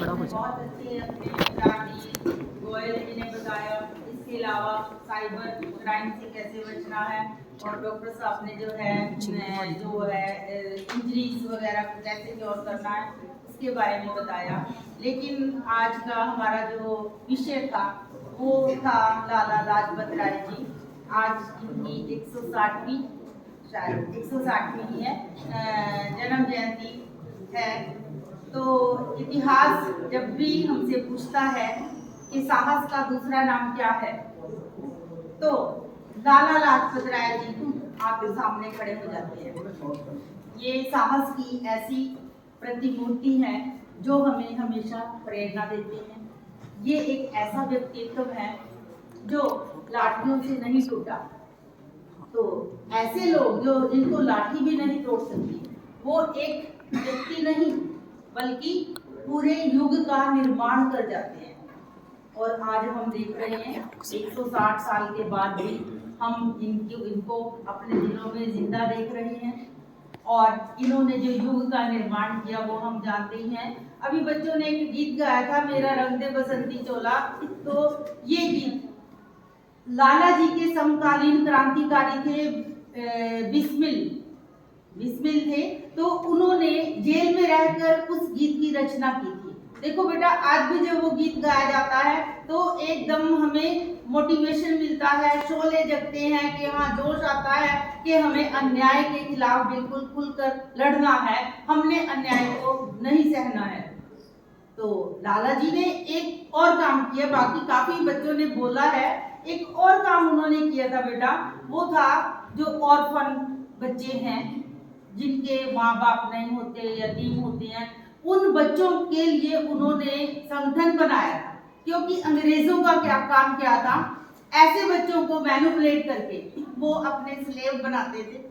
खड़ा हो जाए। बहुत अच्छे अपने रानी गोयल जी ने बताया। इसके अलावा साइबर क्राइम से कैसे बचना है, और डॉक्टर साहब ने जो है इंजरीज वगैरह को कैसे क्योर करना है उसके बारे में बताया। लेकिन आज का हमारा जो विषय था वो था लाला लाजपत राय जी। आज इनकी 160वीं, शायद 160वीं ही है, जन्म जयंती है। तो इतिहास जब भी हमसे पूछता है कि साहस का दूसरा नाम क्या है, तो लाला लाजपत राय जी आपके सामने खड़े हो जाते हैं। ये साहस की ऐसी प्रतिमूर्ति है जो हमें हमेशा प्रेरणा देते हैं। ये एक ऐसा व्यक्तित्व है जो लाठियों से नहीं टूटा। तो ऐसे लोग जो जिनको लाठी भी नहीं तोड़ सकती, वो एक व्यक्ति नहीं बल्कि पूरे युग का निर्माण कर जाते हैं। और आज हम देख रहे हैं 160 साल के बाद भी हम इनको अपने दिलों में जिंदा देख रहे हैं। और इन्होंने जो युग का निर्माण किया वो हम जानते ही हैं। अभी बच्चों ने एक गीत गाया था, मेरा रंग दे बसंती चोला। तो ये गीत लाला जी के समकालीन क्रांतिकारी थे, बिस्मिल थे। तो उन्होंने जेल में रहकर उस गीत की रचना की थी। देखो बेटा, आज भी जब वो गीत गाया जाता है तो एकदम हमें मोटिवेशन मिलता है, शोले जगते हैं कि हाँ, जोश आता है कि हमें अन्याय के खिलाफ बिल्कुल खुलकर लड़ना है, हमने अन्याय को नहीं सहना है। तो लाला जी ने एक और काम किया, बाकी काफी बच्चों ने बोला है। एक और काम उन्होंने किया था बेटा, वो था जो ऑर्फन बच्चे हैं जिनके माँ बाप नहीं होते, यतीम होते हैं, उन बच्चों के लिए उन्होंने संगठन बनाया था। क्योंकि अंग्रेजों का क्या काम क्या था, ऐसे बच्चों को मैनिपुलेट करके वो अपने स्लेव बनाते थे।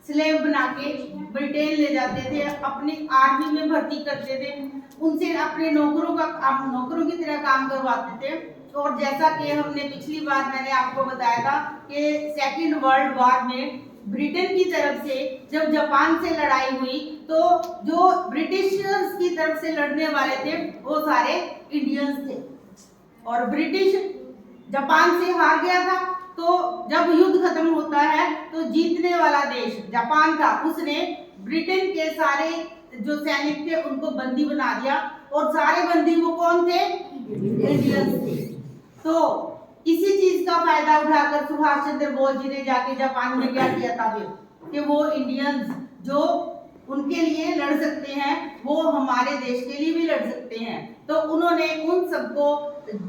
स्लेव बना के ब्रिटेन ले जाते थे, अपनी आर्मी में भर्ती करते थे, उनसे अपने नौकरों की तरह काम करवाते थे। और जैसा कि हमने पिछली बार मैंने आपको बताया था कि सेकेंड वर्ल्ड वॉर में ब्रिटेन की तरफ से जब जापान से लड़ाई हुई तो जो ब्रिटिशर्स की तरफ से लड़ने वाले थे वो सारे इंडियंस थे। और ब्रिटिश जापान से हार गया था। तो जब युद्ध खत्म होता है तो जीतने वाला देश जापान था, उसने ब्रिटेन के सारे जो सैनिक थे उनको बंदी बना दिया। और सारे बंदी वो कौन थे? इंडियंस थे। तो इसी चीज का फायदा उठाकर सुभाष चंद्र बोस जी ने जाके जापान में क्या किया था फिर, कि वो इंडियंस जो उनके लिए लड़ सकते हैं वो हमारे देश के लिए भी लड़ सकते हैं। तो उन्होंने उन सबको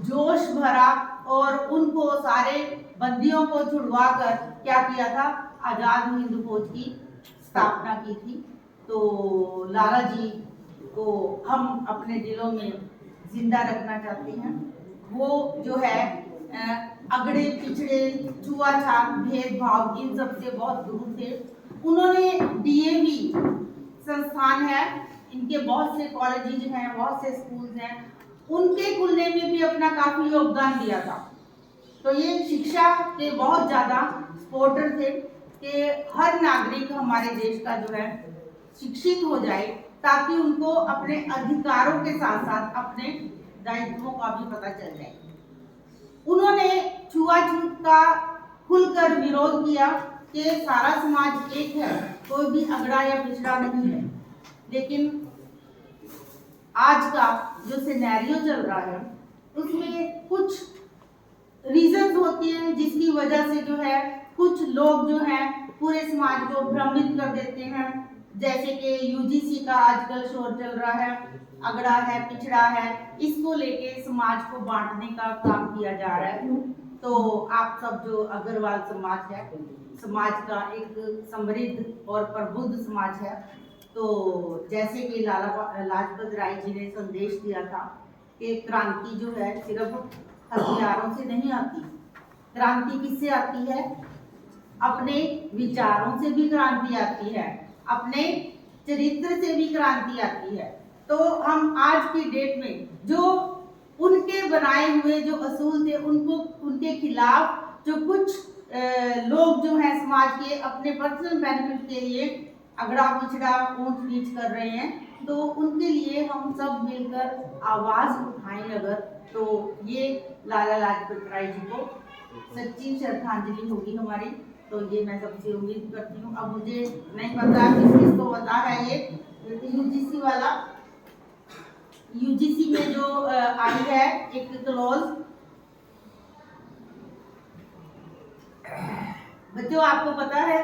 जोश भरा और उनको सारे बंदियों को छुड़वा कर क्या किया था, आजाद हिंद फौज की स्थापना की थी। तो लाला जी को हम अपने दिलों में जिंदा रखना चाहते हैं। वो जो है अगड़े पिछड़े छुआछूत भेदभाव इन सब से बहुत दूर थे। उन्होंने डीएवी संस्थान है, इनके बहुत से कॉलेजेस हैं, बहुत से स्कूल्स हैं, उनके खुलने में भी अपना काफी योगदान दिया था। तो ये शिक्षा के बहुत ज्यादा सपोर्टर थे कि हर नागरिक हमारे देश का जो है शिक्षित हो जाए ताकि उनको अपने अधिकारों के साथ साथ अपने दायित्वों का भी पता चल जाए। उन्होंने छुआछूत का खुलकर विरोध किया कि सारा समाज एक है, कोई भी अगड़ा या पिछड़ा नहीं है। लेकिन आज का जो सिनेरियो चल रहा है उसमें कुछ रीजंस होती हैं जिसकी वजह से जो है कुछ लोग जो हैं पूरे समाज को भ्रमित कर देते हैं। जैसे कि यूजीसी का आजकल शोर चल रहा है, अगड़ा है, पिछड़ा है, इसको लेके समाज को बांटने का काम किया जा रहा है। तो आप सब जो अग्रवाल समाज है, समाज का एक समृद्ध और प्रबुद्ध समाज है। तो जैसे कि लाला लाजपत राय जी ने संदेश दिया था कि क्रांति जो है सिर्फ हथियारों से नहीं आती, क्रांति किससे आती है? अपने विचारों से भी क्रांति आती है, अपने चरित्र से भी क्रांति आती है। तो हम आज की डेट में जो उनके बनाए हुए जो असूल थे उनको, उनके खिलाफ जो कुछ लोग जो हैं समाज के अपने पर्सनल बेनिफिट के लिए अगड़ा पिछड़ा ऊंच नीच कर रहे हैं, तो उनके लिए हम सब मिलकर आवाज उठाएं अगर, तो ये लाला लाजपत राय जी को सच्ची श्रद्धांजलि होगी हमारी। तो ये मैं सबसे उम्मीद करती हूँ। अब मुझे नहीं पता किसको पता है ये यूजीसी वाला, यूजीसी में जो आई है एक क्लॉज, बच्चों आपको पता है?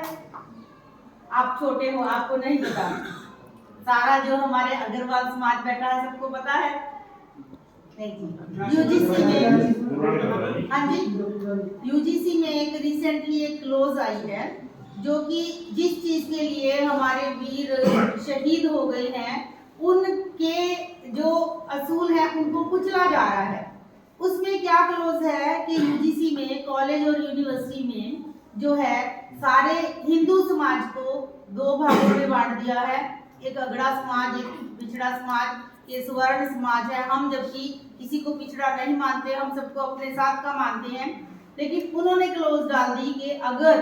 आप छोटे हो, आपको नहीं पता। सारा जो हमारे अग्रवाल समाज बैठा है सबको पता है? नहीं जी। यूजीसी में, हाँ जी, यूजीसी में एक रिसेंटली एक क्लोज आई है जो कि जिस चीज के लिए हमारे वीर शहीद हो गए हैं उनके जो असूल है उनको कुचला जा रहा है। उसमें क्या क्लोज है कि यूजीसी में कॉलेज और यूनिवर्सिटी में जो है सारे हिंदू समाज को दो भागों में बांट दिया है। एक अगड़ा समाज, एक पिछड़ा समाज, ये स्वर्ण समाज है। हम जबकि किसी को पिछड़ा नहीं मानते, हम सबको अपने साथ का मानते हैं, लेकिन उन्होंने क्लोज डाल दी कि अगर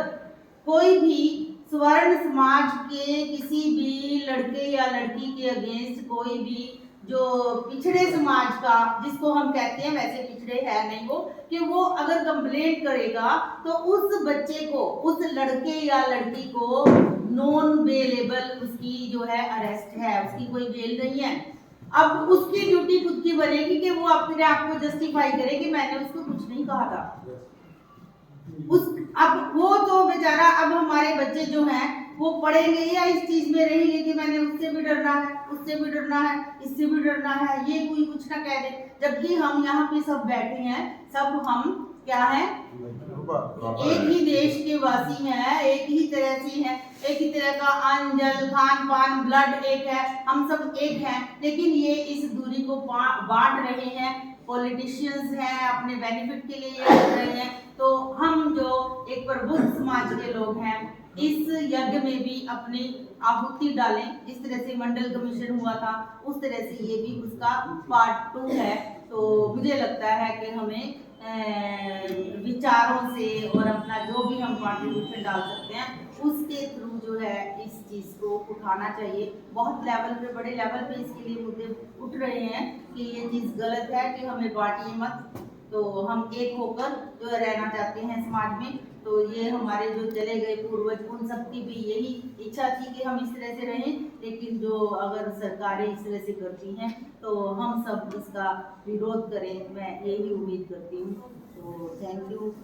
कोई भी स्वर्ण समाज के किसी भी लड़के या लड़की के अगेंस्ट कोई भी जो पिछड़े समाज का, जिसको हम कहते हैं वैसे पिछड़े है नहीं वो, कि वो अगर कंप्लेंट करेगा तो उस बच्चे को, उस लड़के या लड़की को नॉन बेलेबल उसकी जो है अरेस्ट है, उसकी कोई बेल नहीं है। अब उसकी ड्यूटी खुद की बनेगी कि वो अपने आप को जस्टिफाई करे कि मैंने उसको कुछ नहीं कहा था। अब वो तो बेचारा, अब हमारे बच्चे जो हैं वो पढ़ेंगे या इस चीज में रहेंगे कि मैंने उससे भी डरना है, उससे भी डरना है, इससे भी डरना है, ये कोई कुछ ना कह दे। जबकि हम यहाँ पे सब बैठे हैं, सब हम क्या है, एक ही देश के वासी हैं, एक ही तरह से हैं, एक ही तरह का अन्न जल खान पान ब्लड एक है, हम सब एक हैं। लेकिन ये इस दूरी को बांट रहे हैं, पॉलिटिशियंस हैं, अपने बेनिफिट के लिए ये कर रहे हैं। तो हम जो एक प्रबुद्ध समाज के लोग हैं इस यज्ञ में भी अपनी आहुति डालें। जिस तरह से मंडल कमीशन हुआ था उस तरह से ये भी उसका पार्ट 2 है। तो मुझे लगता है कि हमें विचारों से और अपना जो भी हम कॉन्ट्रीब्यूशन डाल सकते हैं उसके थ्रू जो है इस चीज को उठाना चाहिए। बहुत लेवल पे, बड़े लेवल पे इसके लिए मुद्दे उठ रहे हैं कि ये चीज गलत है, कि हमें बांटिए मत। तो हम एक होकर जो रहना चाहते हैं समाज में। तो ये हमारे जो चले गए पूर्वज, उन सबकी भी यही इच्छा थी कि हम इस तरह से रहें, लेकिन जो अगर सरकारें इस तरह से करती हैं तो हम सब इसका विरोध करें, मैं यही उम्मीद करती हूँ। तो थैंक यू।